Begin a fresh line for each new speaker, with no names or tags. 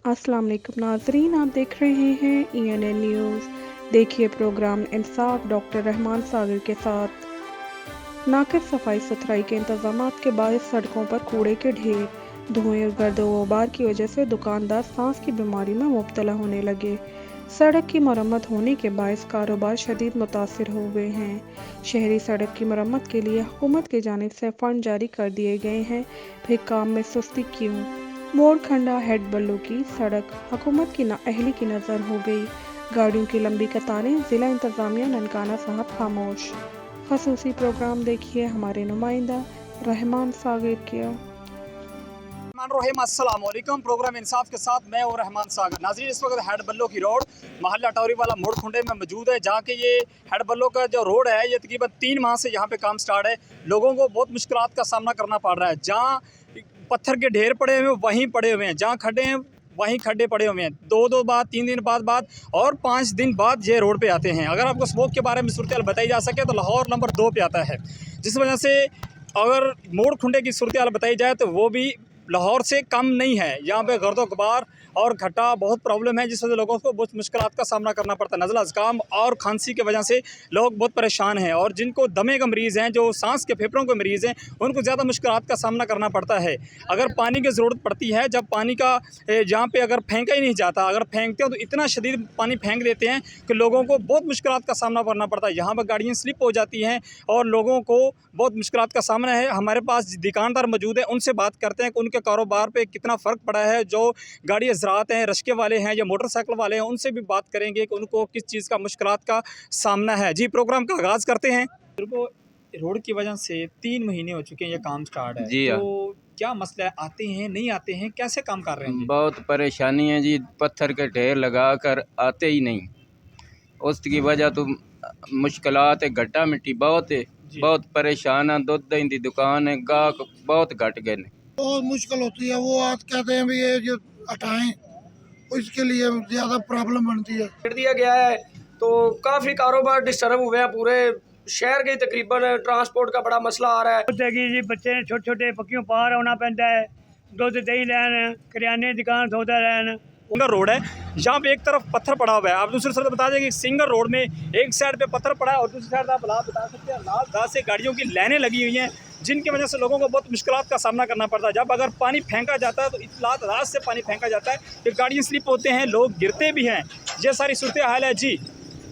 अस्सलाम वालेकुम नाज़रीन, आप देख रहे हैं ENN न्यूज़। देखिए प्रोग्राम इंसाफ डॉक्टर रहमान सागर के साथ। नाक़िस सफाई सुथराई के इंतजामात के बायस सड़कों पर कूड़े के ढेर, धुएं और गर्द गुबार की वजह से दुकानदार सांस की बीमारी में मुब्तला होने लगे। सड़क की मरम्मत होने के बायस कारोबार शदीद मुतासिर हो गए हैं। शहरी सड़क की मरम्मत के लिए हुकूमत की जानिब से फंड जारी कर दिए गए हैं, फिर काम में सुस्ती क्यों? मोड़ खंडा हेड बल्लू की सड़क हुकूमत की नाअहली की नज़र हो गई। गाड़ियों की लंबी कतारें, जिला इंतजामिया ननकाना साहब खामोश। खसूसी प्रोग्राम देखिए हमारे नुमाइंदा रहमान सागर के।
अस्सलाम वालेकुम। प्रोग्राम इंसाफ के साथ मैं और रहमान सागर। नाज़रीन, इस वक्त हेड बल्लो की रोड महल्ला टौरी वाला मोड़ खुंडे में मौजूद है, जहाँ के ये हेड बल्लो का जो रोड है ये तकरीबन 3 माह से यहाँ पे काम स्टार्ट है। लोगों को बहुत मुश्किलात का सामना करना पड़ रहा है। जहाँ पत्थर के ढेर पड़े हुए वहीं पड़े हुए हैं, जहाँ खड्डे हैं वहीं खड्डे पड़े हुए हैं। 2 बाद 3 दिन बाद और 5 दिन बाद ये रोड पे आते हैं। अगर आपको स्मोक के बारे में सूरत बताई जा सके तो लाहौर नंबर 2 पे आता है, जिस वजह से अगर मोड़ खुंडे की सूरत बताई जाए तो वो भी लाहौर से कम नहीं है। यहाँ पे गर्दो गुबार और घटा बहुत प्रॉब्लम है, जिस वजह से लोगों को बहुत मुश्किलात का सामना करना पड़ता है। नज़ला ज़ुकाम और खांसी की वजह से लोग बहुत परेशान हैं, और जिनको दमे का मरीज़ हैं, जो सांस के फेफड़ों के मरीज़ हैं, उनको ज़्यादा मुश्किलात का सामना करना पड़ता है। अगर पानी की ज़रूरत पड़ती है, जब पानी का जहाँ पे अगर फेंका ही नहीं जाता, अगर फेंकते हो तो इतना शदीद पानी फेंक देते हैं कि लोगों को बहुत मुश्किलात का सामना करना पड़ता है। यहाँ पर गाड़ियाँ स्लिप हो जाती हैं और लोगों को बहुत मुश्किलात का सामना है। हमारे पास दुकानदार मौजूद है, उनसे बात करते हैं कि उनके कारोबार पे कितना फ़र्क पड़ा है। जो गाड़ी ज़रात हैं, रश्के वाले हैं या मोटरसाइकिल वाले हैं, उनसे भी बात करेंगे कि उनको किस चीज़ का मुश्किलात का सामना है। जी, प्रोग्राम का आगाज़ करते हैं। रोड की वजह से 3 महीने हो चुके हैं ये काम स्टार्ट है,
जी हाँ।
तो क्या मसला है? आते हैं, नहीं आते हैं, कैसे काम कर रहे हैं जी?
बहुत परेशानी है जी, पत्थर के ढेर लगा कर आते ही नहीं। उसकी वजह तो मुश्किलात है, घटा मिट्टी बहुत है, बहुत परेशान है। दूध दही की दुकान है, गाहक बहुत घट गए ने।
बहुत मुश्किल होती है। वो आज कहते हैं भी ये जो हटाएं, इसके लिए ज़्यादा प्रॉब्लम बनती है।
कर दिया गया है तो काफ़ी कारोबार डिस्टर्ब हुए हैं। पूरे शहर के तकरीबन ट्रांसपोर्ट का बड़ा मसला आ रहा है।
जी बच्चे ने छोटे छोटे पक्कियों पार होना पैंदा है, दुध दही लैन, करियाने की दुकान सौदा लैन।
सिंगल रोड है, जहाँ पे एक तरफ पत्थर पड़ा हुआ है। आप दूसरी तरफ बता दें कि सिंगल रोड में एक साइड पे पत्थर पड़ा है और दूसरी साइड आप बता सकते हैं लाल घास से गाड़ियों की लाइनें लगी हुई हैं, जिनकी वजह से लोगों को बहुत मुश्किलात का सामना करना पड़ता है। जब अगर पानी फेंका जाता है तो इतनी रात से पानी फेंका जाता है कि गाड़ियाँ स्लिप होते हैं, लोग गिरते भी हैं। ये सारी सूरत हाल है जी।